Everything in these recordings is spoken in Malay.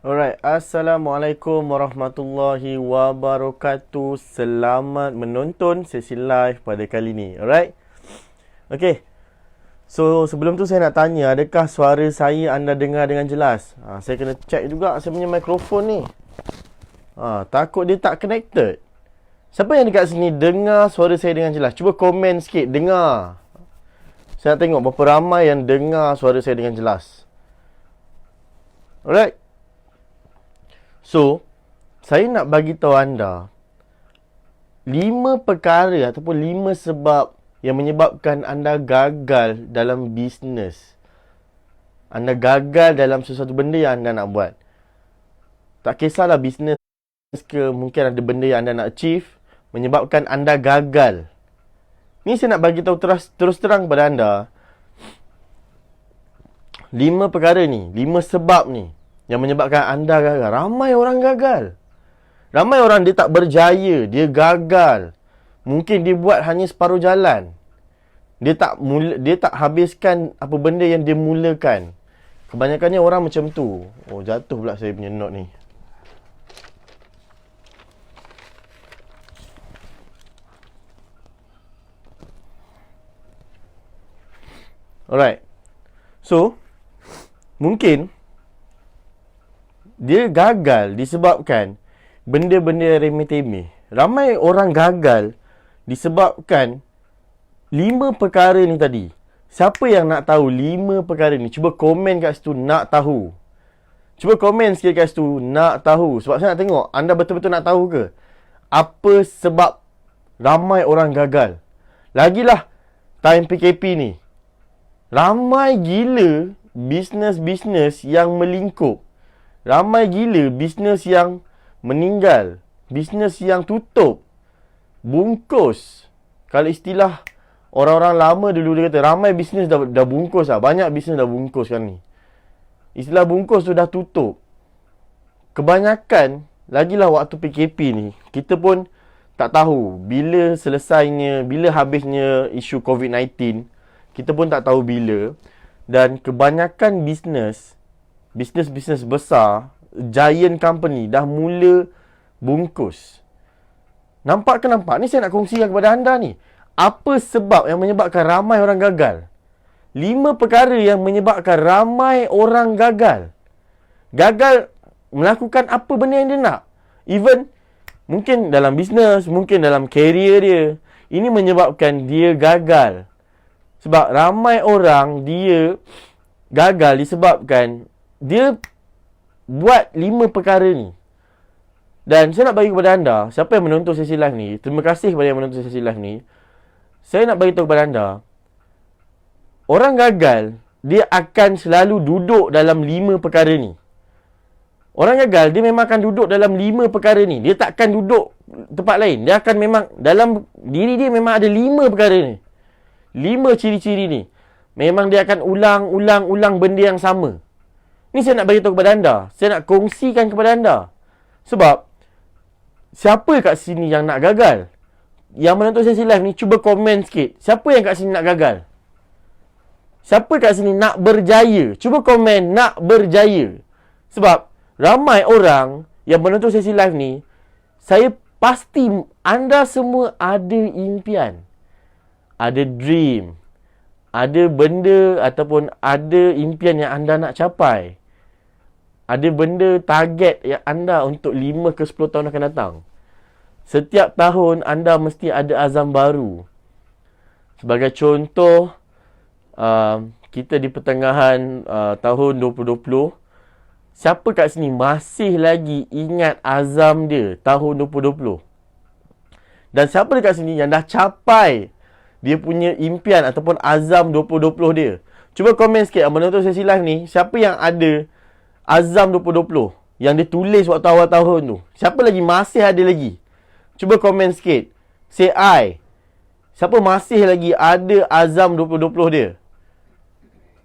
Alright, Assalamualaikum warahmatullahi wabarakatuh. Selamat menonton sesi live pada kali ni. Alright. Okay. So, sebelum tu saya nak tanya, adakah suara saya anda dengar dengan jelas? Saya kena check juga saya punya mikrofon ni. Takut dia tak connected. Siapa yang dekat sini dengar suara saya dengan jelas? Cuba komen sikit, dengar. Saya nak tengok berapa ramai yang dengar suara saya dengan jelas. Alright. So, saya nak bagi tahu anda 5 perkara ataupun 5 sebab yang menyebabkan anda gagal dalam bisnes. Anda gagal dalam sesuatu benda yang anda nak buat. Tak kisahlah bisnes ke, mungkin ada benda yang anda nak achieve menyebabkan anda gagal. Ni saya nak bagi tahu terus terang kepada anda 5 perkara ni, 5 sebab ni yang menyebabkan anda gagal. Ramai orang gagal. Ramai orang dia tak berjaya, dia gagal. Mungkin dia buat hanya separuh jalan. Dia tak habiskan apa benda yang dia mulakan. Kebanyakannya orang macam tu. Oh, jatuh pula saya punya note ni. Alright. So, mungkin dia gagal disebabkan benda-benda remeh-temeh. Ramai orang gagal disebabkan 5 perkara ni tadi. Siapa yang nak tahu 5 perkara ni? Cuba komen kat situ nak tahu. Cuba komen sikit kat situ nak tahu. Sebab saya nak tengok anda betul-betul nak tahu ke? Apa sebab ramai orang gagal? Lagilah time PKP ni. Ramai gila bisnes-bisnes yang melingkup. Ramai gila bisnes yang meninggal. Bisnes yang tutup. Bungkus. Kalau istilah orang-orang lama dulu dia kata, ramai bisnes dah bungkus lah. Banyak bisnes dah bungkus kan ni. Istilah bungkus tu dah tutup. Kebanyakan, lagilah waktu PKP ni, kita pun tak tahu bila selesainya, bila habisnya isu COVID-19. Kita pun tak tahu bila. Dan kebanyakan bisnes besar, giant company dah mula bungkus. Nampak ke nampak? Ni saya nak kongsikan kepada anda ni. Apa sebab yang menyebabkan ramai orang gagal? 5 perkara yang menyebabkan ramai orang gagal. Gagal melakukan apa benda yang dia nak. Even mungkin dalam bisnes, mungkin dalam career dia. Ini menyebabkan dia gagal. Sebab ramai orang dia gagal disebabkan dia buat 5 perkara ni. Dan saya nak bagi kepada anda, siapa yang menonton sesi live ni, terima kasih kepada yang menonton sesi live ni. Saya nak bagi tahu kepada anda, orang gagal, dia akan selalu duduk dalam 5 perkara ni. Orang gagal, dia memang akan duduk dalam 5 perkara ni. Dia takkan duduk tempat lain. Dia akan memang, dalam diri dia memang ada 5 perkara ni. 5 ciri-ciri ni. Memang dia akan ulang benda yang sama. Ni saya nak bagi tahu kepada anda. Saya nak kongsikan kepada anda. Sebab siapa kat sini yang nak gagal? Yang menonton sesi live ni, cuba komen sikit. Siapa yang kat sini nak gagal? Siapa kat sini nak berjaya? Cuba komen nak berjaya. Sebab ramai orang yang menonton sesi live ni, saya pasti anda semua ada impian. Ada dream. Ada benda ataupun ada impian yang anda nak capai. Ada benda target yang anda untuk 5 ke 10 tahun akan datang. Setiap tahun anda mesti ada azam baru. Sebagai contoh, kita di pertengahan tahun 2020, siapa kat sini masih lagi ingat azam dia tahun 2020? Dan siapa dekat sini yang dah capai dia punya impian ataupun azam 2020 dia? Cuba komen sikit yang menonton sesi live ni, siapa yang ada azam 2020 yang dia tulis waktu awal tahun tu? Siapa lagi masih ada lagi? Cuba komen sikit. Say I. Siapa masih lagi ada azam 2020 dia?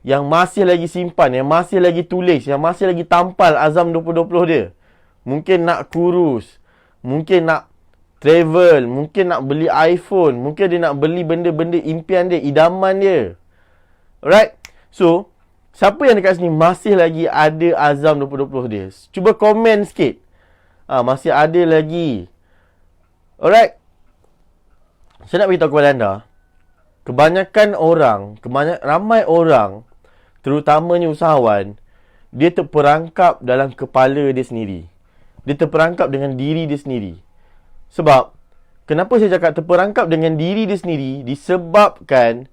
Yang masih lagi simpan, yang masih lagi tulis, yang masih lagi tampal azam 2020 dia? Mungkin nak kurus, mungkin nak travel, mungkin nak beli iPhone, mungkin dia nak beli benda-benda impian dia, idaman dia. Alright? So, Siapa yang dekat sini masih lagi ada azam 2020 dia? Cuba komen sikit. Masih ada lagi. Alright. Saya nak beritahu kepada anda, ramai orang, terutamanya usahawan, dia terperangkap dalam kepala dia sendiri. Dia terperangkap dengan diri dia sendiri. Sebab, kenapa saya cakap terperangkap dengan diri dia sendiri? Disebabkan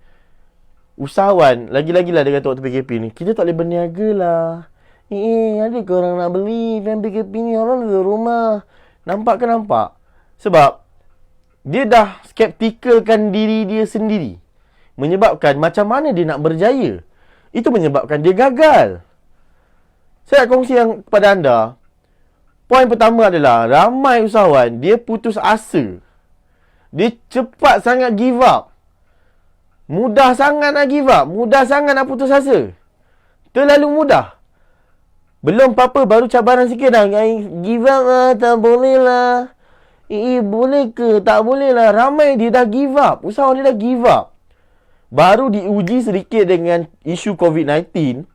usahawan, lagi-lagi lah dia kata waktu PKP ni, kita tak boleh berniaga lah. Ada ke orang nak beli dan PKP ni, orang di rumah. Nampak ke nampak? Sebab dia dah skeptikalkan diri dia sendiri. Menyebabkan macam mana dia nak berjaya. Itu menyebabkan dia gagal. Saya nak kongsi yang kepada anda. Poin pertama adalah ramai usahawan dia putus asa. Dia cepat sangat give up. Mudah sangat nak give up. Mudah sangat nak putus asa. Terlalu mudah. Belum apa-apa, baru cabaran sikit dah. Give up lah, tak boleh lah. Boleh ke? Tak boleh lah. Ramai dia dah give up. Usahawan dia dah give up. Baru diuji sedikit dengan isu COVID-19.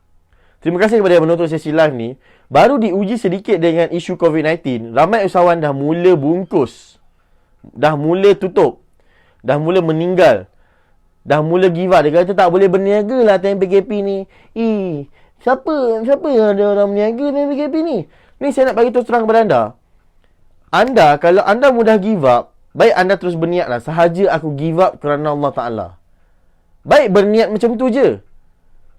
Terima kasih kepada yang menonton sesi live ni. Baru diuji sedikit dengan isu COVID-19. Ramai usahawan dah mula bungkus. Dah mula tutup. Dah mula meninggal. Dah mula give up. Dia kata tak boleh berniaga lah time PKP ni. Siapa yang ada orang berniaga time PKP ni? Ni saya nak bagi terus terang kepada anda. Kalau anda mudah give up, baik anda terus berniat lah. Sahaja aku give up kerana Allah Ta'ala. Baik berniat macam tu je.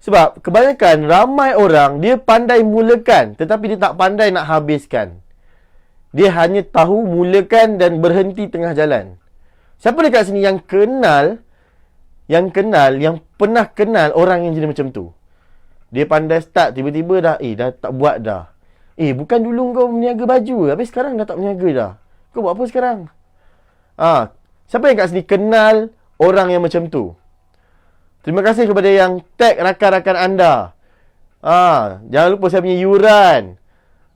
Sebab kebanyakan ramai orang dia pandai mulakan, tetapi dia tak pandai nak habiskan. Dia hanya tahu mulakan dan berhenti tengah jalan. Siapa dekat sini yang pernah kenal orang yang jadi macam tu? Dia pandai start, tiba-tiba dah tak buat dah. Bukan dulu kau berniaga baju ke? Habis sekarang dah tak berniaga dah. Kau buat apa sekarang? Siapa yang kat sini kenal orang yang macam tu? Terima kasih kepada yang tag rakan-rakan anda. Jangan lupa saya punya yuran.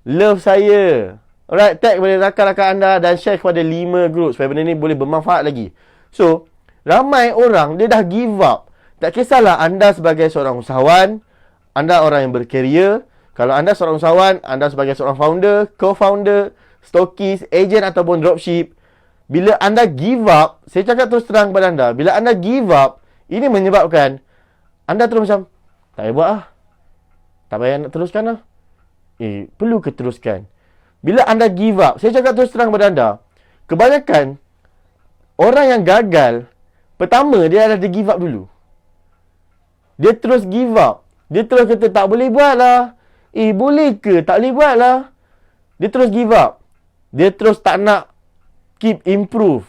Love saya. Alright, tag kepada rakan-rakan anda dan share kepada 5 group supaya benda ni boleh bermanfaat lagi. So, ramai orang dia dah give up. Tak kisahlah anda sebagai seorang usahawan, anda orang yang berkarier. Kalau anda seorang usahawan, anda sebagai seorang founder, co-founder, stokis, ejen ataupun dropship, bila anda give up, saya cakap terus terang kepada anda, bila anda give up, ini menyebabkan anda terus macam, tak payah buat lah. Tak payah nak teruskan lah. Perlu ke teruskan? Bila anda give up, saya cakap terus terang kepada anda, kebanyakan orang yang gagal, pertama dia ada give up dulu. Dia terus give up. Dia terus kata tak boleh buat lah. Boleh ke? Tak boleh buat lah. Dia terus give up. Dia terus tak nak keep improve.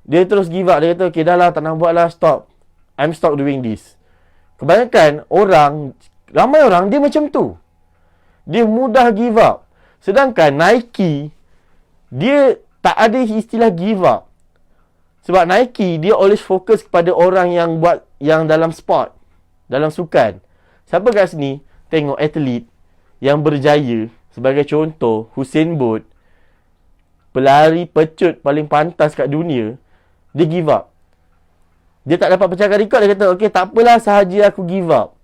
Dia terus give up. Dia kata, okay dah lah, tak nak buat lah, stop. I'm stop doing this. Kebanyakan ramai orang dia macam tu. Dia mudah give up. Sedangkan Nike, dia tak ada istilah give up. Sebab Nike, dia always fokus kepada orang yang buat, yang dalam sport, dalam sukan. Siapa kat sini tengok atlet yang berjaya, sebagai contoh Usain Bolt, pelari pecut paling pantas kat dunia, dia give up. Dia tak dapat pecahkan rekod, dia kata, okay, tak apalah, sahaja aku give up.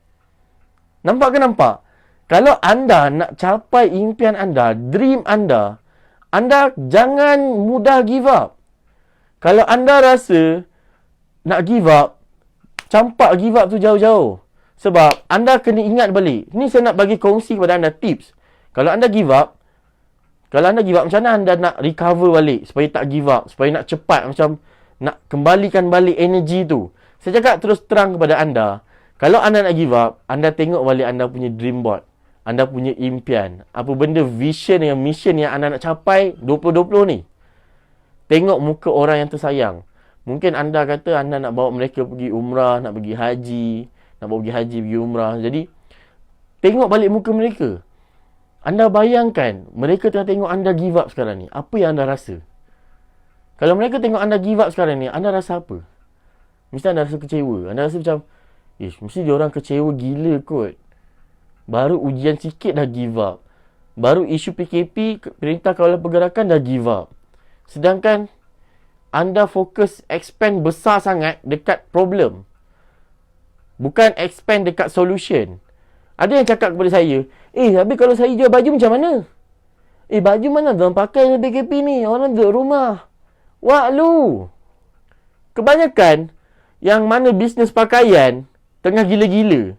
Nampak ke nampak? Kalau anda nak capai impian anda, dream anda jangan mudah give up. Kalau anda rasa nak give up, campak give up tu jauh-jauh. Sebab anda kena ingat balik. Ni saya nak bagi kongsi kepada anda tips. Kalau anda give up, macam mana anda nak recover balik supaya tak give up, supaya nak cepat, macam nak kembalikan balik energi tu. Saya cakap terus terang kepada anda, kalau anda nak give up, anda tengok balik anda punya dream board, anda punya impian, apa benda vision yang mission yang anda nak capai 2020 ni. Tengok muka orang yang tersayang. Mungkin anda kata anda nak bawa mereka pergi umrah, nak pergi haji, pergi umrah. Jadi tengok balik muka mereka. Anda bayangkan mereka tengah tengok anda give up sekarang ni. Apa yang anda rasa? Kalau mereka tengok anda give up sekarang ni, anda rasa apa? Mesti anda rasa kecewa. Anda rasa macam, mesti dia orang kecewa gila kot. Baru ujian sikit dah give up. Baru isu PKP, Perintah Kawalan Pergerakan dah give up. Sedangkan anda fokus expand besar sangat dekat problem, bukan expand dekat solution. Ada yang cakap kepada saya, habis kalau saya jual baju macam mana? Baju mana orang pakai PKP ni? Orang duduk rumah. Wah lu. Kebanyakan yang mana bisnes pakaian tengah gila-gila.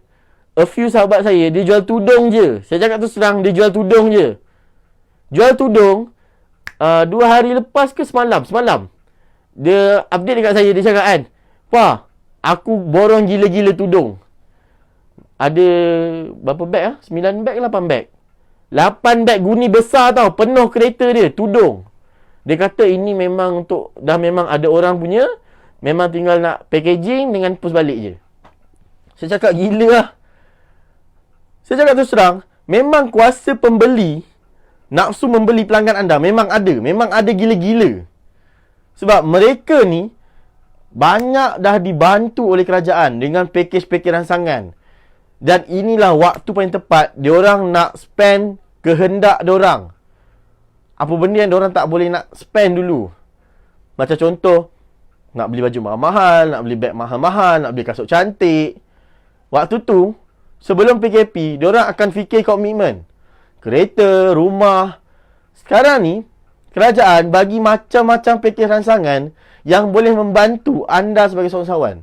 A few sahabat saya, dia jual tudung je. Saya cakap tu serang, dia jual tudung je. Jual tudung 2 hari lepas ke semalam. Dia update dekat saya, dia cakap kan, "Wah, aku borong gila-gila tudung." Ada berapa beg 9 beg ke 8 beg? 8 beg guni besar tau, penuh kereta dia, tudung. Dia kata ini memang dah memang ada orang punya, memang tinggal nak packaging dengan post balik je. Saya cakap gila lah. Saya cakap terus terang, memang kuasa pembeli, nafsu membeli pelanggan anda memang ada gila-gila. Sebab mereka ni banyak dah dibantu oleh kerajaan dengan package-package rangsangan. Dan inilah waktu paling tepat diorang nak spend kehendak diorang. Apa benda yang diorang tak boleh nak spend dulu. Macam contoh, nak beli baju mahal-mahal, nak beli beg mahal-mahal, nak beli kasut cantik. Waktu tu, sebelum PKP, diorang akan fikir komitmen. Kereta, rumah. Sekarang ni, kerajaan bagi macam-macam package rangsangan yang boleh membantu anda sebagai seorang usahawan.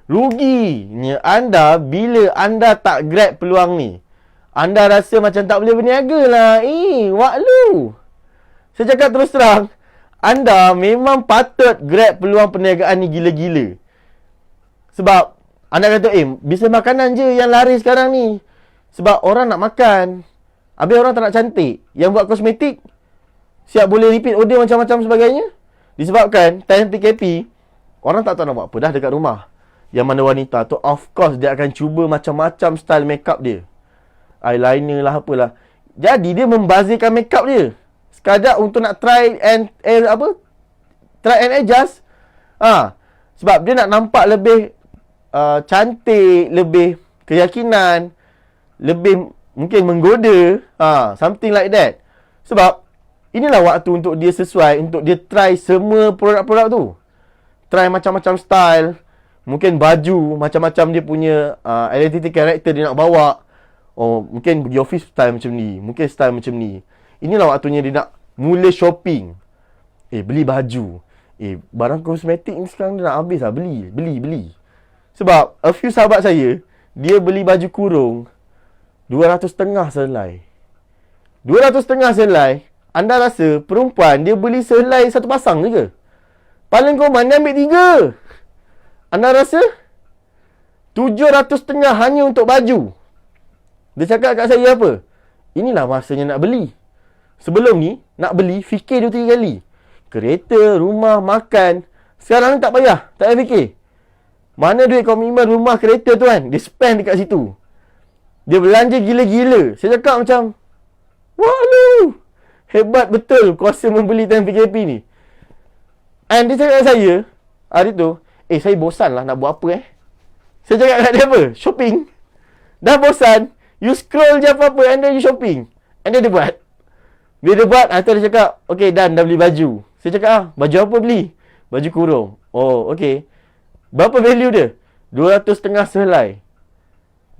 Ruginya anda bila anda tak grab peluang ni. Anda rasa macam tak boleh berniaga lah. Wak lu. Saya cakap terus terang, anda memang patut grab peluang perniagaan ni gila-gila. Sebab anda kata, bisnes makanan je yang laris sekarang ni. Sebab orang nak makan. Habis orang tak nak cantik. Yang buat kosmetik, siap boleh repeat order macam-macam sebagainya. Disebabkan time PKP, orang tak tahu nak buat apa dah dekat rumah. Yang mana wanita tu, of course, dia akan cuba macam-macam style makeup dia. Eyeliner lah, apalah. Jadi, dia membazirkan makeup dia. Sekadar untuk nak try and adjust. Sebab dia nak nampak lebih cantik, lebih keyakinan, lebih mungkin menggoda. Something like that. Sebab, inilah waktu untuk dia sesuai, untuk dia try semua produk-produk tu. Try macam-macam style. Mungkin baju, macam-macam dia punya identity character dia nak bawa. Mungkin pergi office style macam ni, mungkin style macam ni. Inilah waktunya dia nak mula shopping. Beli baju. Barang kosmetik ni sekarang dia nak habis lah. Beli. Sebab a few sahabat saya, dia beli baju kurung 250 selai. 250 selai. Anda rasa perempuan dia beli selai satu pasang je ke? Paling koman dia ambil 3. Anda rasa 750 hanya untuk baju. Dia cakap kat saya apa? Inilah masanya nak beli. Sebelum ni, nak beli, fikir 2-3 kali. Kereta, rumah, makan. Sekarang ni tak payah. Tak payah fikir. Mana duit komitmen rumah, kereta tu kan? Dia spend dekat situ. Dia belanja gila-gila. Saya cakap macam, wah lu, hebat betul kuasa membeli time PKP ni. And dia cakap kat saya, hari tu, saya bosan lah nak buat apa Saya cakap kat dia apa? Shopping. Dah bosan, you scroll je apa-apa and then you shopping. And then dia buat. Bila dia buat, dia cakap, okay done, dah beli baju. Saya cakap, baju apa beli? Baju kurung. Oh, okay. Berapa value dia? 250 selai.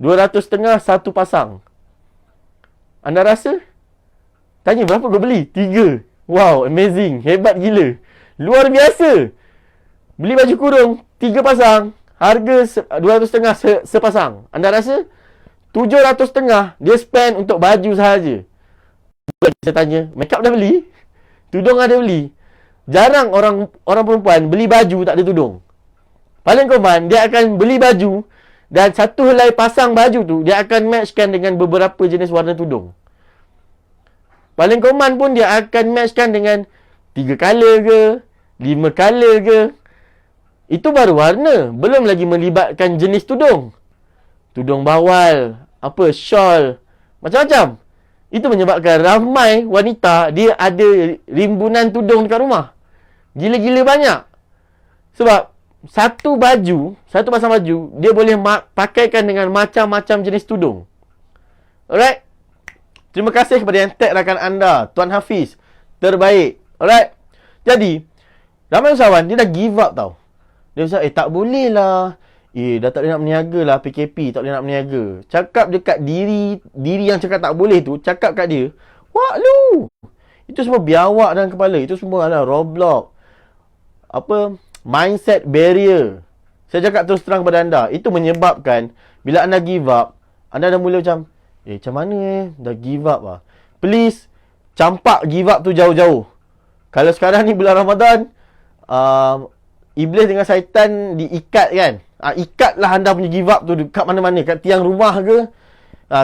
250 satu pasang. Anda rasa? Tanya berapa kau beli? 3. Wow, amazing. Hebat gila. Luar biasa. Beli baju kurung 3 pasang, harga 250 sepasang. Anda rasa 750 dia spend untuk baju sahaja. Saya tanya, makeup dah beli? Tudung ada beli? Jarang orang perempuan beli baju tak ada tudung. Paling common, dia akan beli baju dan satu helai pasang baju tu dia akan matchkan dengan beberapa jenis warna tudung. Paling common pun dia akan matchkan dengan 3 color ke, 5 color ke. Itu baru warna. Belum lagi melibatkan jenis tudung. Tudung bawal, shawl, macam-macam. Itu menyebabkan ramai wanita dia ada rimbunan tudung dekat rumah. Gila-gila banyak. Sebab satu pasang baju, dia boleh pakaikan dengan macam-macam jenis tudung. Alright? Terima kasih kepada yang tag rakan anda, Tuan Hafiz. Terbaik. Alright? Jadi, ramai usahawan dia dah give up tau. Dia cakap, tak boleh lah. dah tak boleh nak berniaga lah, PKP, tak boleh nak berniaga. Cakap dekat diri yang cakap tak boleh tu, cakap kat dia, wah lu, itu semua biawak dalam kepala. Itu semua adalah roadblock, mindset barrier. Saya cakap terus terang kepada anda, itu menyebabkan bila anda give up, anda dah mula macam, macam mana dah give up lah. Please, campak give up tu jauh-jauh. Kalau sekarang ni bulan Ramadan, iblis dengan syaitan diikat kan. Ikatlah anda punya give up tu dekat mana-mana. Kat tiang rumah ke,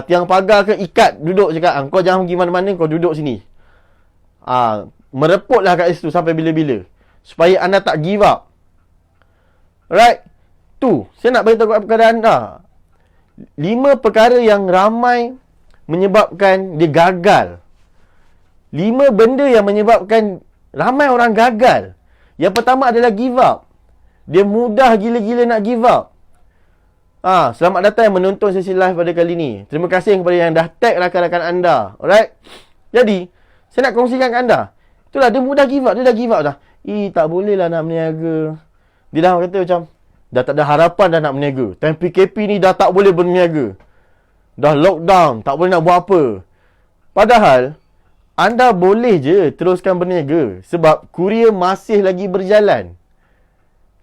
tiang pagar ke, ikat, duduk cakap, kau jangan pergi mana-mana, kau duduk sini. Mereputlah kat situ sampai bila-bila, supaya anda tak give up. Alright? Tu, saya nak beritahu kepada anda 5 perkara yang ramai menyebabkan dia gagal. 5 benda yang menyebabkan ramai orang gagal. Yang pertama adalah give up. Dia mudah gila-gila nak give up. Selamat datang yang menonton sesi live pada kali ni. Terima kasih kepada yang dah tag rakan-rakan anda. Alright? Jadi, saya nak kongsikan kat anda. Itulah, dia mudah give up. Dia dah give up dah. Tak boleh lah nak berniaga. Dia dah kata macam, dah tak ada harapan dah nak berniaga. Time PKP ni dah tak boleh berniaga. Dah lockdown, tak boleh nak buat apa. Padahal, anda boleh je teruskan berniaga. Sebab kurier masih lagi berjalan.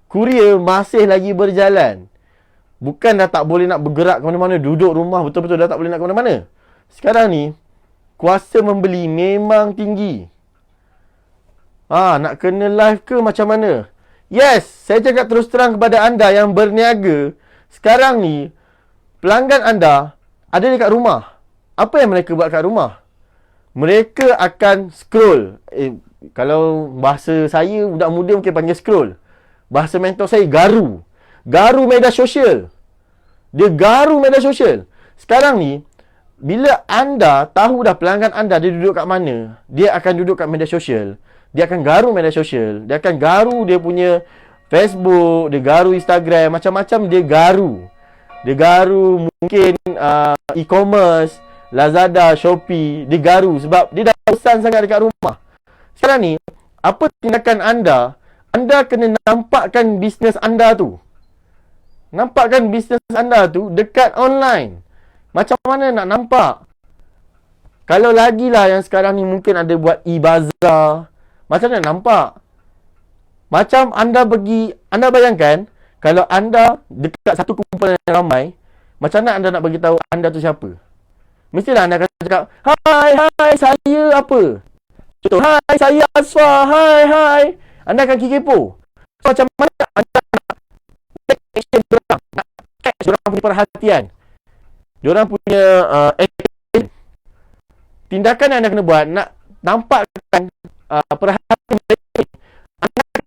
Kurier masih lagi berjalan. Bukan dah tak boleh nak bergerak ke mana-mana, duduk rumah betul-betul dah tak boleh nak ke mana-mana. Sekarang ni, kuasa membeli memang tinggi. Nak kena live ke macam mana? Yes, saya cakap terus terang kepada anda yang berniaga. Sekarang ni, pelanggan anda ada dekat rumah. Apa yang mereka buat kat rumah? Mereka akan scroll. Kalau bahasa saya, budak muda mungkin panggil scroll. Bahasa mentor saya, garu. Garu media sosial. Dia garu media sosial. Sekarang ni, bila anda tahu dah pelanggan anda dia duduk kat mana, dia akan duduk kat media sosial. Dia akan garu media sosial. Dia akan garu dia punya Facebook, dia garu Instagram, macam-macam dia garu. Dia garu mungkin e-commerce, Lazada, Shopee, dia garu sebab dia dah bosan sangat dekat rumah. Sekarang ni, apa tindakan anda? Anda kena nampakkan bisnes anda tu. Nampakkan bisnes anda tu dekat online. Macam mana nak nampak? Kalau lagilah yang sekarang ni mungkin ada buat e-bazaar. Macam mana nampak? Macam anda bayangkan, kalau anda dekat satu kumpulan yang ramai, macam mana anda nak bagi tahu anda tu siapa? Mestilah anda akan cakap, Hai, saya apa? Contoh, hai, saya Asfar, hai. Anda akan kepo. So, macam mana anda nak take action diorang? Nak catch diorang punya perhatian. Diorang punya action. Tindakan yang anda kena buat, nak nampakkan perhatian mereka. Anda akan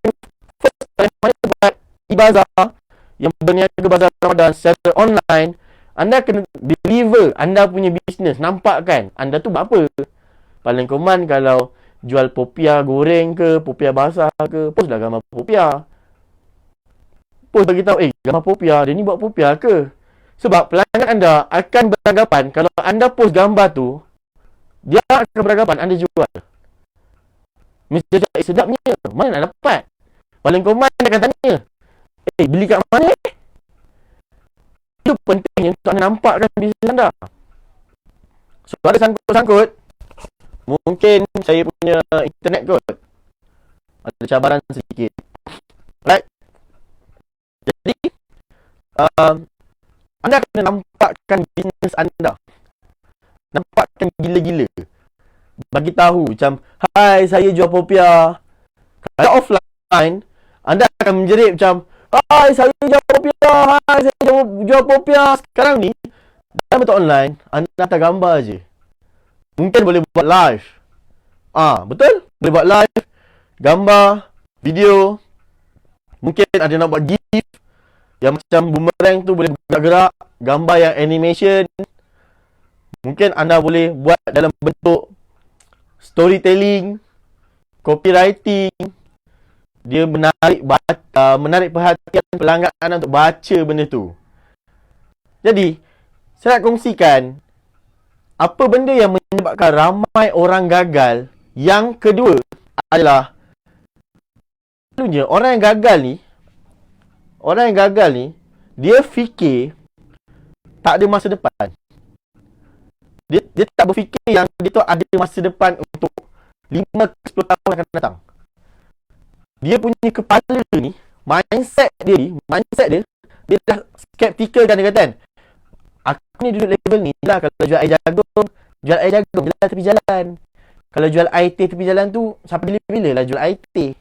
first mana buat e-bazaar yang berniaga bazar Ramadan secara online. Anda kena deliver anda punya bisnes. Nampakkan anda tu buat apa. Paling common kalau jual popiah goreng ke, popiah basah ke, post lah gambar popiah. Post bagi tahu, gambar popiah, dia ni buat popiah ke? Sebab pelanggan anda akan beranggapan kalau anda post gambar tu, dia akan beranggapan anda jual. Mesti cakap, sedapnya, mana nak dapat? Paling common dia akan tanya, beli kat mana? Itu penting untuk anda nampakkan bisnes anda. So, ada sangkut-sangkut, mungkin saya punya internet kot ada cabaran sedikit. Right? Jadi, anda kena nampakkan bisnes anda. Nampakkan gila-gila. Bagi tahu macam, hai, saya jual popiah. Kalau offline, anda akan menjerit macam, hai, saya jual popiah. Hai, saya jual popiah. Sekarang ni, dalam bentuk online, anda hantar gambar je. Mungkin boleh buat live. Betul? Boleh buat live, gambar, video. Mungkin ada nak buat GIF yang macam boomerang tu boleh gerak-gerak, gambar yang animation. Mungkin anda boleh buat dalam bentuk storytelling, copywriting. Dia menarik perhatian pelanggan anda untuk baca benda tu. Jadi, saya nak kongsikan apa benda yang menyebabkan ramai orang gagal. Yang kedua adalah, selalunya orang yang gagal ni, dia fikir tak ada masa depan. Dia tak berfikir yang dia tu ada masa depan untuk 5 ke 10 tahun akan datang. Dia punya kepala ni, mindset dia, dia dah skeptical kan, dia kata kan, aku ni duduk level ni lah, kalau jual air jagung je lah tepi jalan. Kalau jual air teh tepi jalan tu, sampai bila-bila lah jual air teh.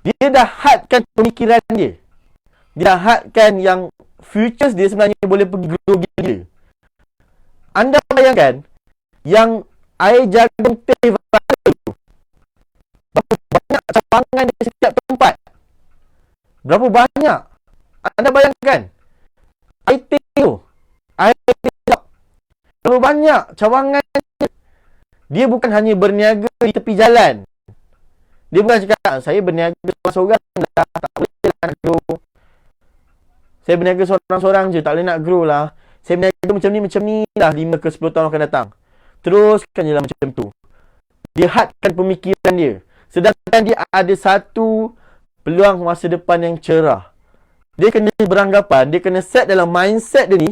Dia dah hadkan pemikiran dia. Dia dah hadkan yang futures dia sebenarnya boleh pergi grow gila. Anda bayangkan yang air jagung teh viral tu, berapa banyak cawangan di setiap tempat. Berapa banyak. Anda bayangkan air teh tu, air teh, berapa banyak cawangan. Dia bukan hanya berniaga di tepi jalan. Dia bukan cakap, saya berniaga seorang-seorang lah, tak boleh lah nak grow. Saya berniaga seorang-seorang je, tak boleh nak grow lah. Saya berniaga macam ni lah 5 ke 10 tahun akan datang. Teruskan je lah macam tu. Dia hadkan pemikiran dia. Sedangkan dia ada satu peluang masa depan yang cerah. Dia kena beranggapan, dia kena set dalam mindset dia ni.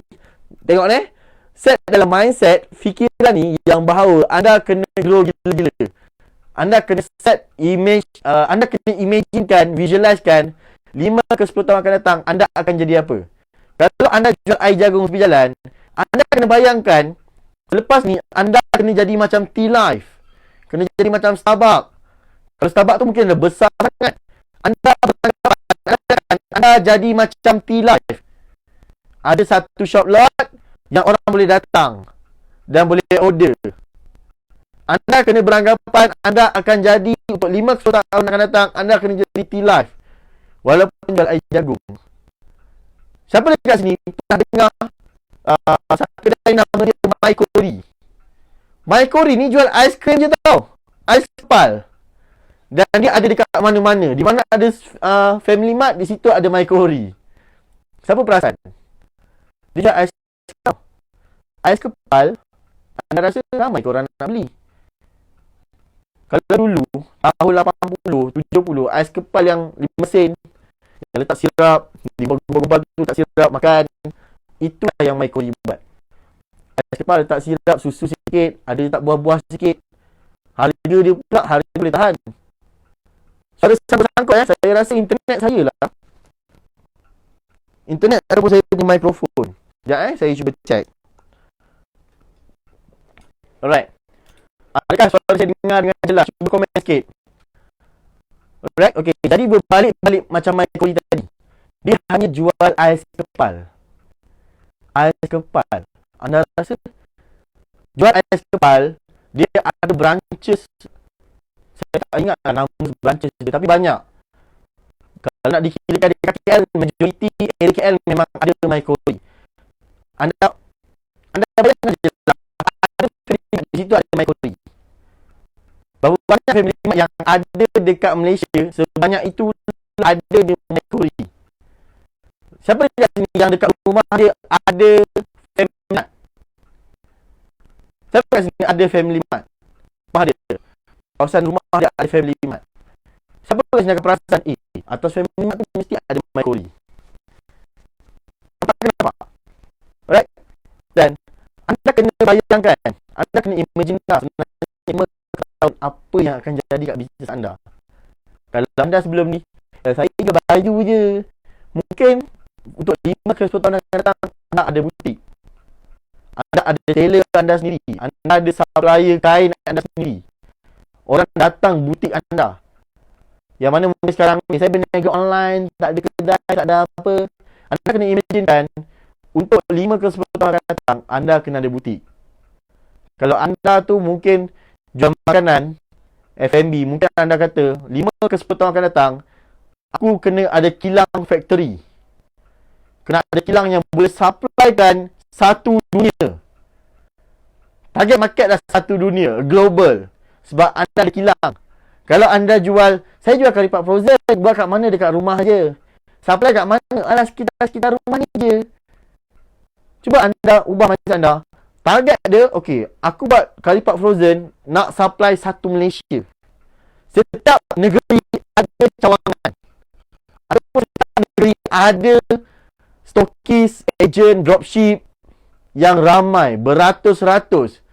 Tengok ni, set dalam mindset, fikiran ni yang bahawa anda kena grow gila-gila. Anda kena set image, anda kena imaginekan, visualizekan 5 ke 10 tahun akan datang, anda akan jadi apa. Kalau anda jual air jagung tepi jalan, anda kena bayangkan selepas ni anda kena jadi macam T-Life, kena jadi macam Starbucks. Kalau Starbucks tu mungkin dah besar sangat, anda jadi macam T-Life. Ada satu shop lot yang orang boleh datang dan boleh order. Anda kena beranggapan anda akan jadi untuk 5 ke 10 tahun akan datang, anda kena jadi T-Life walaupun jual air jagung. Siapa dekat sini pernah dengar satu kedai nama dia My Cory ni jual ais krim je tau, ais kepal. Dan dia ada dekat mana-mana. Di mana ada Family Mart, di situ ada My Cory. Siapa perasan? Dia jual ais kepal. Ais kepal, anda rasa ramai korang nak beli. Kalau dulu, tahun 80, 70, ais kepal yang 5 sen, yang letak sirap, gubal tu tak sirap, makan. Itulah yang My Cory buat. Ais kepal letak sirap, susu sikit, ada letak buah-buah sikit. Harga dia pula, harga dia boleh tahan. Suara sangkut saya rasa internet saya lah. Internet ataupun saya punya mikrofon. Sekejap saya cuba check. Alright. Adakah suara saya dengar dengan jelas? Cuba komen sikit. Alright, okay. Jadi berbalik-balik macam My Cory tadi. Dia hanya jual ais kepal. Ais kepal. Anda rasa? Jual ais kepal, dia ada branches. Saya tak ingat nama branches dia, tapi banyak. Kalau nak dikirakan di KL, majoriti area KL memang ada My Cory. Anda bayangkan je lah, ada di situ ada My Cory. Berapa banyak Family Mart yang ada dekat Malaysia, sebanyak itu ada di My Cory. Siapa dekat sini yang dekat rumah dia ada Family Mart? Siapa dekat sini ada Family Mart? Rumah dia, kawasan rumah dia ada Family Mart. Siapa dekat sini akan perasan, atas Family Mart tu mesti ada My Cory. Kenapa? Alright? Dan anda kena bayangkan, anda kena imagine lah sebenarnya apa yang akan jadi kat bisnes anda. Kalau anda sebelum ni, saya tiga baju je, mungkin untuk 5 ke 10 tahun akan datang, anda ada butik, anda ada tailor anda sendiri, anda ada supplier kain anda sendiri. Orang datang butik anda. Yang mana mungkin sekarang ni, saya berniaga online, tak ada kedai, tak ada apa. Anda kena imagine kan, untuk 5 ke 10 tahun akan datang, anda kena ada butik. Kalau anda tu mungkin jual makanan, F&B, mungkin anda kata 5 ke 10 tahun akan datang, aku kena ada kilang factory, kena ada kilang yang boleh supplykan satu dunia. Target market dah satu dunia, global. Sebab anda ada kilang. Kalau anda jual, saya jual curry puff frozen, buat kat mana? Dekat rumah je. Supply kat mana? Alah, sekitar rumah ni je. Cuba anda ubah mindset anda. Target dia, okey, aku buat curry puff frozen, nak supply satu Malaysia. Setiap negeri ada cawangan. Ataupun setiap negeri ada stokis, agent, dropship yang ramai, beratus-ratus.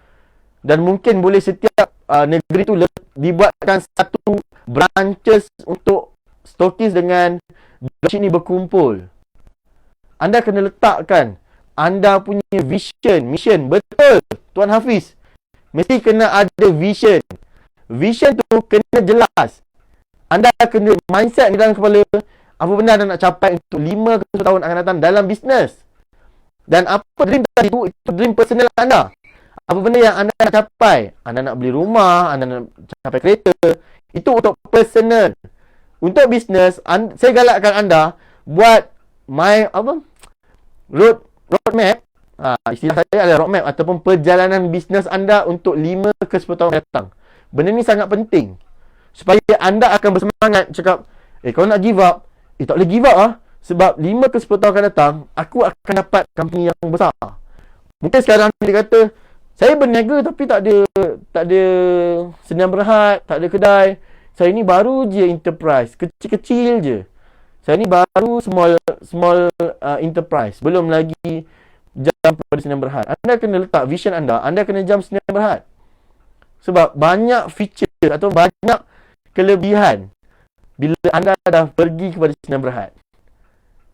Dan mungkin boleh setiap negeri tu dibuatkan satu branches untuk stokis dengan dropship ni berkumpul. Anda kena letakkan anda punya vision, mission. Betul, Tuan Hafiz. Mesti kena ada vision. Vision tu kena jelas. Anda kena mindset di dalam kepala, apa benda anda nak capai untuk 5 ke 10 tahun akan datang dalam bisnes. Dan apa dream tadi tu, itu dream personal anda. Apa benda yang anda nak capai? Anda nak beli rumah, anda nak capai kereta. Itu untuk personal. Untuk bisnes, saya galakkan anda buat roadmap. Istilah saya adalah roadmap ataupun perjalanan bisnes anda untuk 5 ke 10 tahun datang. Benda ni sangat penting. Supaya anda akan bersemangat cakap, kalau nak give up, tak boleh give up sebab 5 ke 10 tahun akan datang, aku akan dapat company yang besar. Mungkin sekarang dia kata, saya berniaga tapi tak ada senyam berhad, tak ada kedai. Saya ni baru je enterprise, kecil-kecil je. Saya ni baru small enterprise. Belum lagi jam pada senyam berhad. Anda kena letak vision anda kena jam senyam berhad. Sebab banyak feature atau banyak kelebihan bila anda dah pergi kepada senyam berhad.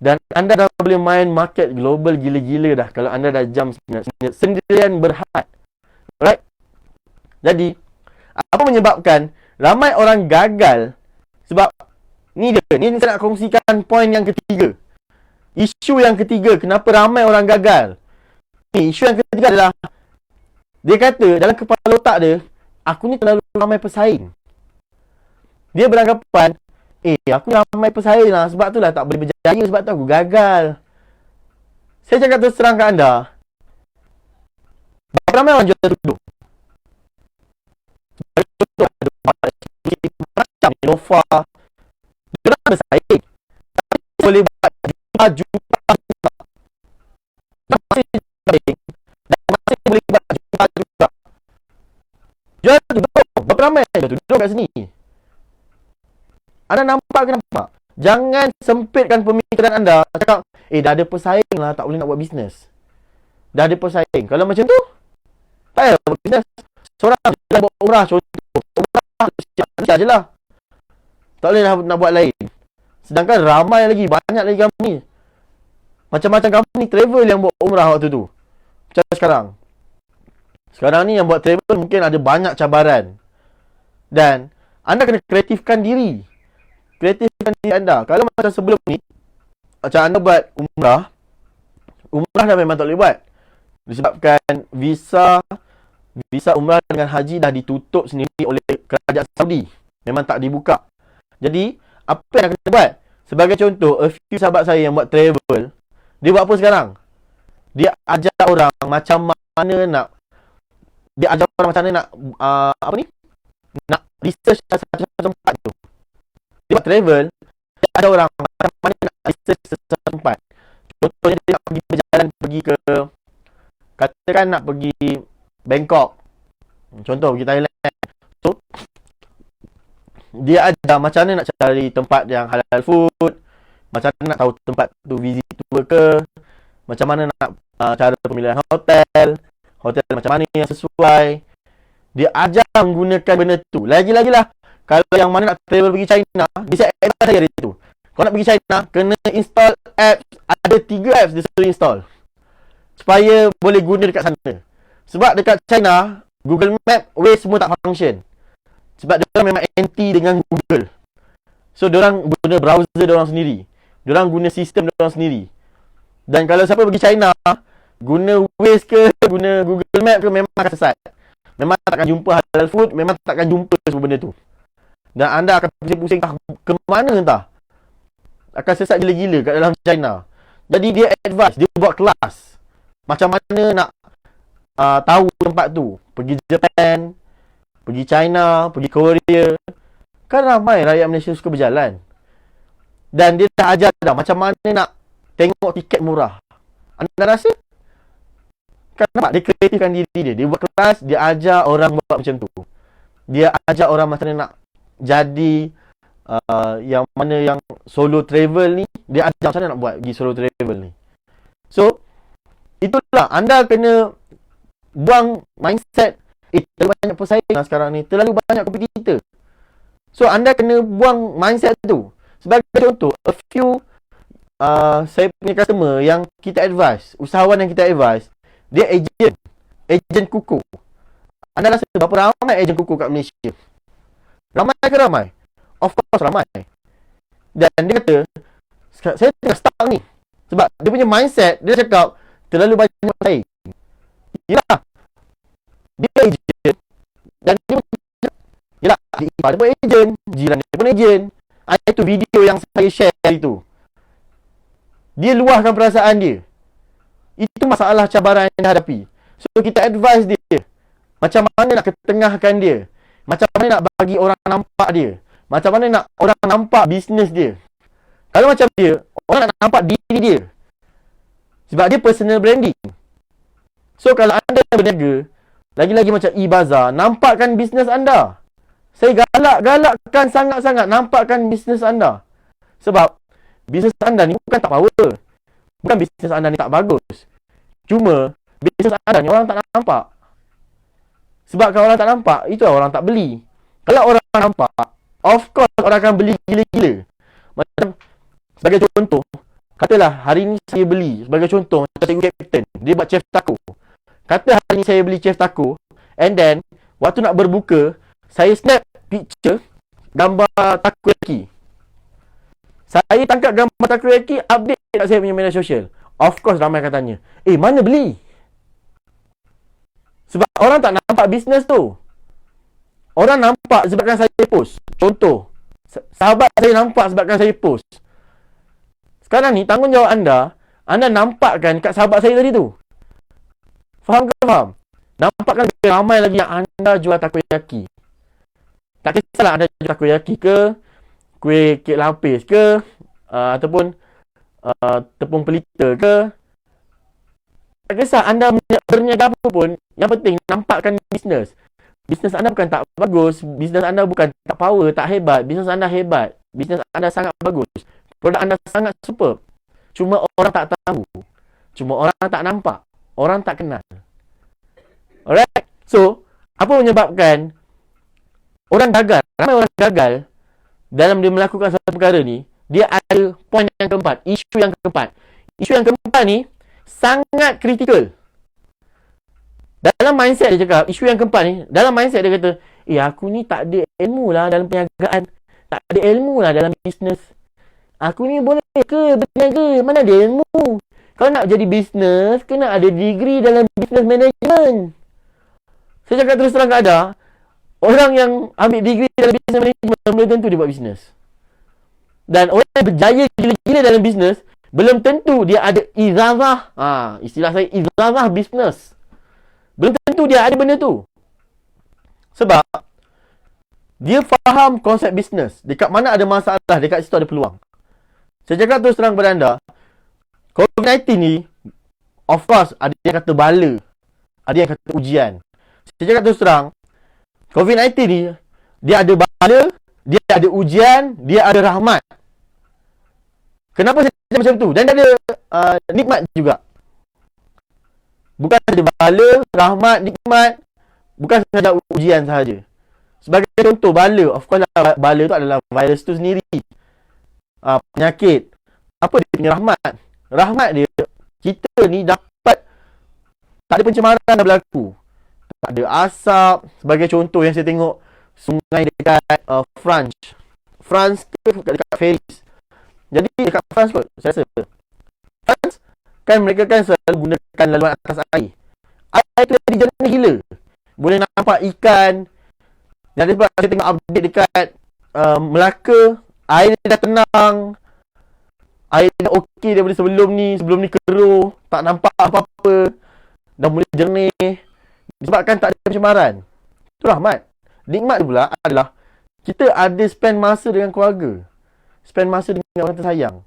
Dan anda dah boleh main market global gila-gila dah kalau anda dah jam sendirian berhad. Alright? Jadi, apa menyebabkan ramai orang gagal? Sebab ni saya nak kongsikan poin yang ketiga. Isu yang ketiga, kenapa ramai orang gagal. Isu yang ketiga adalah, dia kata dalam kepala otak dia, aku ni terlalu ramai pesaing. Dia beranggapan, aku ramai pesaing lah, sebab tu lah tak boleh berjaya, sebab tu aku gagal. Saya cakap terus terang kat anda, berapa ramai orang jual tudung? Macam Innova, dia bersaing. Boleh buat juta dan masih boleh buat juta. Jual tudung, berapa ramai jual tudung kat sini? Anda nampak ke nampak? Jangan sempitkan pemikiran anda. Cakap, dah ada pesaing lah, tak boleh nak buat bisnes. Dah ada pesaing. Kalau macam tu, tak payah buat bisnes. Seorang je buat umrah, contoh. Umrah, siap je lah. Tak boleh nak buat lain. Sedangkan ramai lagi, banyak lagi company. Macam-macam company travel yang buat umrah waktu tu. Macam sekarang. Sekarang ni yang buat travel mungkin ada banyak cabaran. Dan anda kena kreatifkan diri. Kreatifkan diri anda. Kalau macam sebelum ni, macam anda buat umrah dah memang tak boleh buat. Disebabkan visa umrah dengan haji dah ditutup sendiri oleh kerajaan Saudi. Memang tak dibuka. Jadi, apa yang kena buat? Sebagai contoh, a few sahabat saya yang buat travel, dia buat apa sekarang? Dia ajar orang macam mana nak nak research satu tempat tu. Dia buat travel, dia ajar orang macam mana nak research satu tempat. Contohnya dia nak pergi berjalan pergi ke, katakan nak pergi Bangkok. Contoh pergi Thailand. So, dia ajar macam mana nak cari tempat yang halal food, macam mana nak tahu tempat tu visit tour ke, macam mana nak cara pemilihan hotel macam mana yang sesuai. Dia ajar menggunakan benda tu. Lagi-lagi lah, kalau yang mana nak travel pergi China, dia set advice saya hari tu. Kalau nak pergi China, kena install apps. Ada 3 apps dia suruh install supaya boleh guna dekat sana. Sebab dekat China, Google Map, Waze semua tak function. Sebab dia orang memang anti dengan Google. So, dia orang guna browser dia orang sendiri. Dia orang guna sistem dia orang sendiri. Dan kalau siapa pergi China, guna Waze ke, guna Google Map ke, memang akan sesat. Memang takkan jumpa halal food, memang takkan jumpa semua benda tu. Dan anda akan pusing-pusing ke mana entah. Akan sesat gila-gila kat dalam China. Jadi dia advise, dia buat kelas. Macam mana nak tahu tempat tu. Pergi Japan, pergi China, pergi Korea. Kan ramai rakyat Malaysia suka berjalan. Dan dia dah ajar dah macam mana nak tengok tiket murah. Anda rasa? Kan nampak dia kreatifkan diri dia. Dia buat kelas, dia ajar orang buat macam tu. Dia ajar orang macam mana nak jadi yang mana yang solo travel ni. Dia ajar macam mana nak buat pergi solo travel ni. So, itulah anda kena buang mindset terlalu banyak persaingan sekarang ni, terlalu banyak kompetitor. So, anda kena buang mindset tu. Sebagai contoh, a few saya punya customer yang kita advise, usahawan yang kita advise, dia ejen kuku. Anda rasa berapa ramai ejen kuku kat Malaysia? Ramai ke ramai? Of course ramai. Dan dia kata, saya tengah stuck ni. Sebab dia punya mindset, dia cakap terlalu banyak persaing. Yalah, dia ejen. Dan dia yalah, adik ipar dia pun ejen, jiran dia pun ejen. Itu video yang saya share itu. Dia luahkan perasaan dia. Itu masalah cabaran yang dia hadapi. So, kita advise dia. Macam mana nak ketengahkan dia. Macam mana nak bagi orang nampak dia. Macam mana nak orang nampak bisnes dia. Kalau macam dia, orang nak nampak diri dia. Sebab dia personal branding. So, kalau anda berniaga, lagi-lagi macam e-bazaar, nampakkan bisnes anda. Saya galakkan sangat-sangat nampakkan bisnes anda. Sebab bisnes anda ni bukan tak power. Bukan bisnes anda ni tak bagus. Cuma bisnes anda ni orang tak nampak. Sebab kalau orang tak nampak, itu orang tak beli. Kalau orang nampak, of course orang akan beli gila-gila. Macam sebagai contoh, katalah hari ni saya beli, sebagai contoh macam cikgu Captain, dia buat chef taco. Kata hari ni saya beli chef taco, and then waktu nak berbuka, saya snap picture gambar takoyaki. Saya tangkap gambar takoyaki, update kat saya punya media sosial. Of course ramai akan tanya, mana beli? Sebab orang tak nampak bisnes tu. Orang nampak sebabkan saya post. Contoh, sahabat saya nampak sebabkan saya post. Sekarang ni tanggungjawab anda nampakkan kat sahabat saya tadi tu. Faham ke faham? Nampakkan lebih ramai lagi yang anda jual takoyaki. Tak kisahlah anda jual takoyaki ke, kuih kek lapis ke, ataupun tepung pelita ke. Tak kisah anda berniaga apa pun, yang penting nampakkan bisnes. Bisnes anda bukan tak bagus, bisnes anda bukan tak power, tak hebat. Bisnes anda hebat. Bisnes anda sangat bagus. Produk anda sangat superb. Cuma orang tak tahu. Cuma orang tak nampak. Orang tak kenal. Alright? So, apa menyebabkan orang gagal? Ramai orang gagal dalam dia melakukan satu perkara ni. Dia ada poin yang keempat. Isu yang keempat. Isu yang keempat ni sangat kritikal. Dalam mindset dia cakap, isu yang keempat ni, dalam mindset dia kata, aku ni tak ada ilmu lah dalam perniagaan. Tak ada ilmu lah dalam bisnes. Aku ni boleh ke berniaga? Mana ada ilmu? Kalau nak jadi bisnes, kena ada degree dalam business management. Saya cakap terus terang kat anda, orang yang ambil degree dalam business management belum tentu dia buat bisnes. Dan orang yang berjaya gila-gila dalam bisnes, belum tentu dia ada izazah. Istilah saya izazah bisnes. Belum tentu dia ada benda tu. Sebab dia faham konsep bisnes. Dekat mana ada masalah, dekat situ ada peluang. Saya cakap terus terang kepada anda, COVID-19 ni, of course, ada yang kata bala. Ada yang kata ujian. Saya cakap terus terang, COVID-19 ni, dia ada bala, dia ada ujian, dia ada rahmat. Kenapa saya cakap macam tu? Dan dia ada nikmat juga. Bukan sahaja bala, rahmat, nikmat. Bukan sahaja ujian sahaja. Sebagai contoh, bala. Of course lah, bala tu adalah virus tu sendiri. Penyakit. Apa dia punya rahmat? Rahmat dia, kita ni dapat, tak ada pencemaran dah berlaku. Tak ada asap. Sebagai contoh yang saya tengok, sungai dekat France ke dekat Paris. Jadi dekat France kot, saya rasa France kan mereka kan selalu gunakan laluan atas air. Air tu jadi jernih gila. Boleh nampak ikan. Dan sebab saya tengok update dekat Melaka, air dah tenang. Air dah okey daripada sebelum ni keruh, tak nampak apa-apa. Dah mula jernih. Disebabkan tak ada pencemaran. Itu rahmat. Nikmat pula adalah kita ada spend masa dengan keluarga. Spend masa dengan orang tersayang.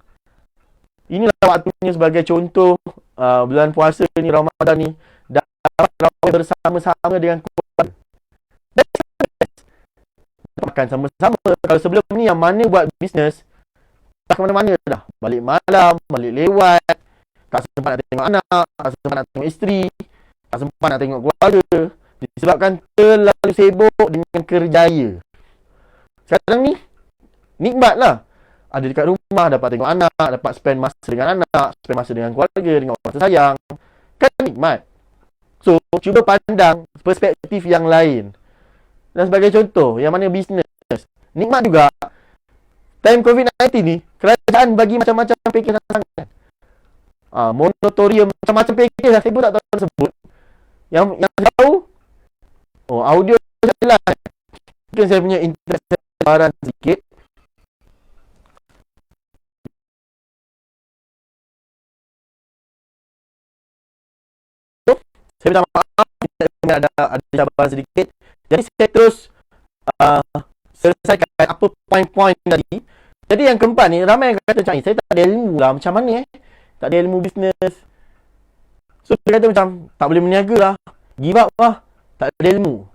Inilah waktunya sebagai contoh bulan puasa ni, Ramadan ni, dapat bersama-sama dengan keluarga. Makan sama-sama. Kalau sebelum ni yang mana buat bisnes, tak ke mana-mana dah. Balik malam, balik lewat. Tak sempat nak tengok anak, tak sempat nak tengok isteri, tak sempat nak tengok keluarga. Disebabkan terlalu sibuk dengan kerjaya. Sekarang ni, nikmat lah. Ada dekat rumah, dapat tengok anak, dapat spend masa dengan anak, spend masa dengan keluarga, dengan orang tersayang. Kan nikmat. So, cuba pandang perspektif yang lain. Dan sebagai contoh, yang mana bisnes. Nikmat juga. Time COVID-19 ni, kerajaan bagi macam-macam pakej sangat. Moratorium, macam-macam pakej lah. Saya pun tak tahu tersebut. Yang saya tahu, audio jalan. Mungkin saya punya internet sebaran sedikit. Saya minta maaf, ada cabaran sedikit. Jadi saya terus selesaikan apa poin-poin tadi. Jadi yang keempat ni, ramai yang kata macam ni, saya tak ada ilmu lah, macam mana tak ada ilmu bisnes. So dia kata macam, tak boleh berniaga lah, give up lah, tak ada ilmu.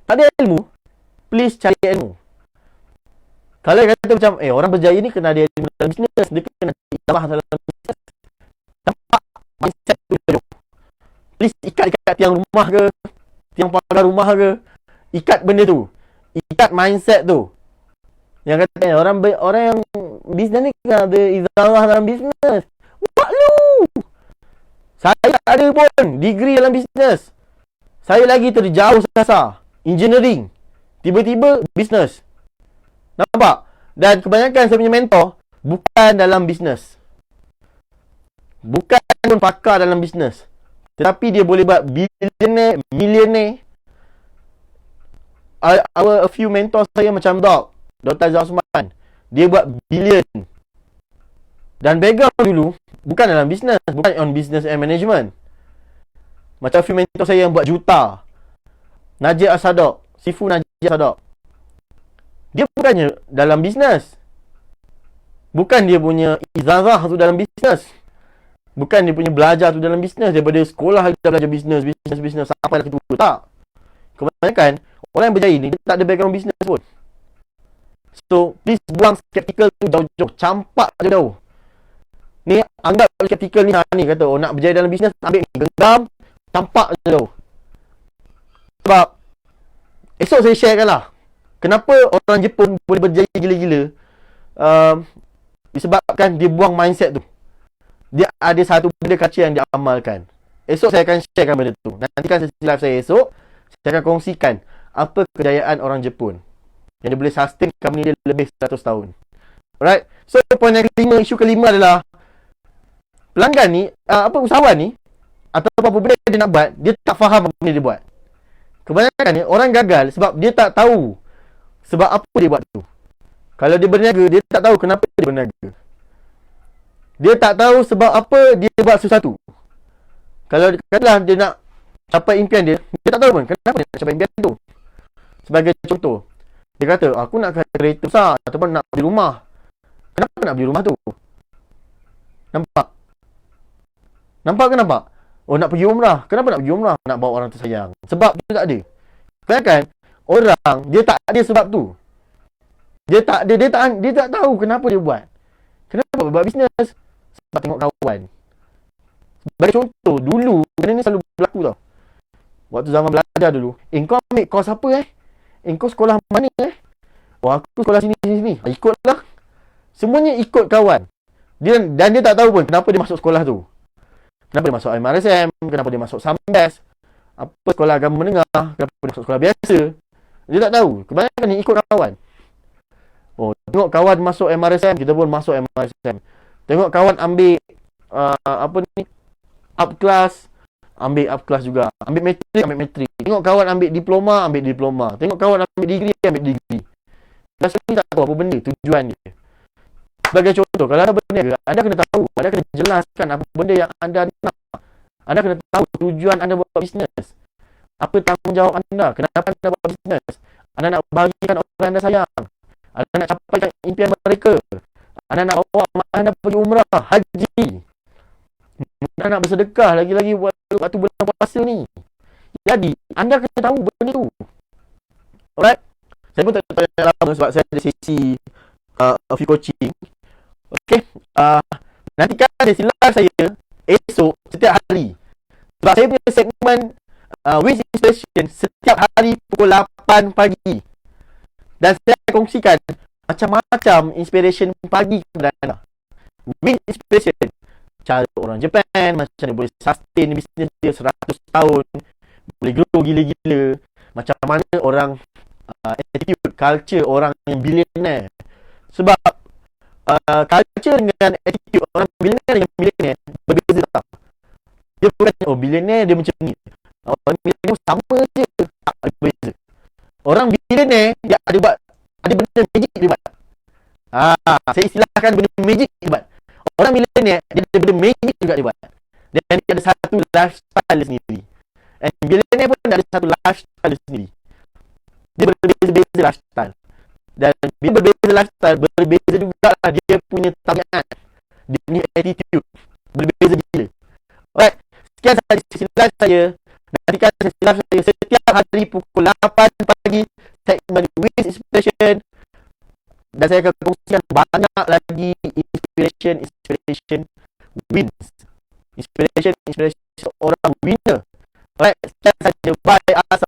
Tak ada ilmu, please cari ilmu. Kalau dia kata macam, orang berjaya ni kena ada ilmu dalam bisnes, dia kena tambah dalam bisnes. Nampak mindset tu je. Please ikat tiang rumah ke, tiang pagar rumah ke, ikat benda tu, ikat mindset tu. Yang kata orang yang bisnes ni kena ada izarah dalam bisnes. Buat lu. Saya tak ada pun degree dalam bisnes. Saya lagi terjauh sasar engineering. Tiba-tiba bisnes. Nampak? Dan kebanyakan saya punya mentor bukan dalam bisnes. Bukan pun pakar dalam bisnes. Tetapi dia boleh buat billionaire, millionaire. A few mentor saya macam Dr. Azhar Osman. Dia buat billion. Dan background dulu bukan dalam bisnes, bukan on business and management. Macam few mentor saya yang buat juta. Najib As-Sadaq, Sifu Najib As-Sadaq. Dia bukannya dalam bisnes. Bukan dia punya izazah tu dalam bisnes. Bukan dia punya belajar tu dalam bisnes. Daripada sekolah dia belajar bisnes sampai lah ketua. Tak. Kebanyakan orang yang berjaya ni dia tak ada background bisnes pun. So, please buang skeptical tu jauh-jauh. Campak jauh-jauh. Ni, anggap skeptical ni kata, nak berjaya dalam bisnes, ambil ni, genggam, campak jauh. Sebab, esok saya sharekan lah. Kenapa orang Jepun boleh berjaya gila-gila? Disebabkan dia buang mindset tu. Dia ada satu benda kaca yang dia amalkan. Esok saya akan sharekan benda tu. Nantikan sesi live saya esok, saya akan kongsikan apa kejayaan orang Jepun yang dia boleh sustain company dia lebih 100 tahun. Alright. So, poin yang kelima, isu kelima adalah pelanggan ni, usahawan ni, atau apa benda dia nak buat, dia tak faham apa benda dia buat. Kebanyakan ni, orang gagal sebab dia tak tahu sebab apa dia buat tu. Kalau dia berniaga, dia tak tahu kenapa dia berniaga. Dia tak tahu sebab apa dia buat sesuatu. Kalau katalah dia nak capai impian dia, dia tak tahu pun kenapa dia nak capai impian tu. Sebagai contoh, dia kata, aku nak kereta besar ataupun nak beli rumah. Kenapa nak beli rumah tu? Nampak? Nampak ke nampak? Nak pergi umrah. Kenapa nak pergi umrah? Nak bawa orang tersayang. Sebab tu tak ada. Kebanyakan orang, dia tak ada sebab tu. Dia tak tahu kenapa dia buat. Kenapa buat bisnes? Sebab tengok kawan. Sebagai contoh, dulu, benda ni selalu berlaku tau. Waktu zaman belajar dulu. Kau ambil kos apa kau sekolah mana aku sekolah sini. Ikutlah. Semuanya ikut kawan. Dan dia tak tahu pun kenapa dia masuk sekolah tu. Kenapa dia masuk MRSM, kenapa dia masuk SAMBES, apa sekolah agama menengah, kenapa dia masuk sekolah biasa. Dia tak tahu. Kebanyakan ni ikut kawan. Tengok kawan masuk MRSM, kita pun masuk MRSM. Tengok kawan ambil up class, ambil up class juga. Ambil matrik. Tengok kawan ambil diploma. Tengok kawan ambil degree. Dan sekali tak tahu apa benda, tujuan dia. Sebagai contoh, kalau anda berniaga, anda kena tahu, anda kena jelaskan apa benda yang anda nak. Anda kena tahu tujuan anda buat bisnes. Apa tanggungjawab anda, kenapa anda buat bisnes. Anda nak bahagikan orang anda sayang. Anda nak capai impian mereka. Anda nak bawa mak anda pergi umrah, haji. Anda nak bersedekah lagi-lagi waktu bulan puasa ni. Jadi, anda kena tahu benda tu. Alright? Saya pun tak tanya lama sebab saya ada sesi a few coaching. Okay. Nantikan sesi live saya esok, setiap hari. Sebab saya punya segmen Wins Inspiration setiap hari pukul 8 pagi. Dan saya kongsikan macam-macam inspiration pagi kepada anda. Wins Inspiration, cara orang Japan, macam dia boleh sustain bisnes dia 100 tahun, boleh grow gila-gila. Macam mana orang attitude, culture orang yang billionaire. Sebab culture dengan attitude orang billionaire dengan billionaire berbeza tau. Dia bukan, oh billionaire dia macam ni, orang billionaire sama je. Tak, berbeza. Orang billionaire dia ada benda magic dia buat. Saya istilahkan benda magic dia buat. Orang billionaire dia ada benda magic juga dia buat. Dan dia ada satu lifestyle sendiri. And billionaire pun ada satu lifestyle sendiri. Dia berbeza-beza lifestyle. Dan bila berbeza lifestyle, berbeza juga lah dia punya tabiat, dia punya attitude. Berbeza gila. Alright, sekian sahaja sesi live saya. Nantikan sesi live saya setiap hari pukul 8 pagi, segmen Wins Inspiration. Dan saya akan kongsikan banyak lagi inspiration wins. Inspiration orang winner. Alright, sekian sahaja. Bye. Assalamualaikum.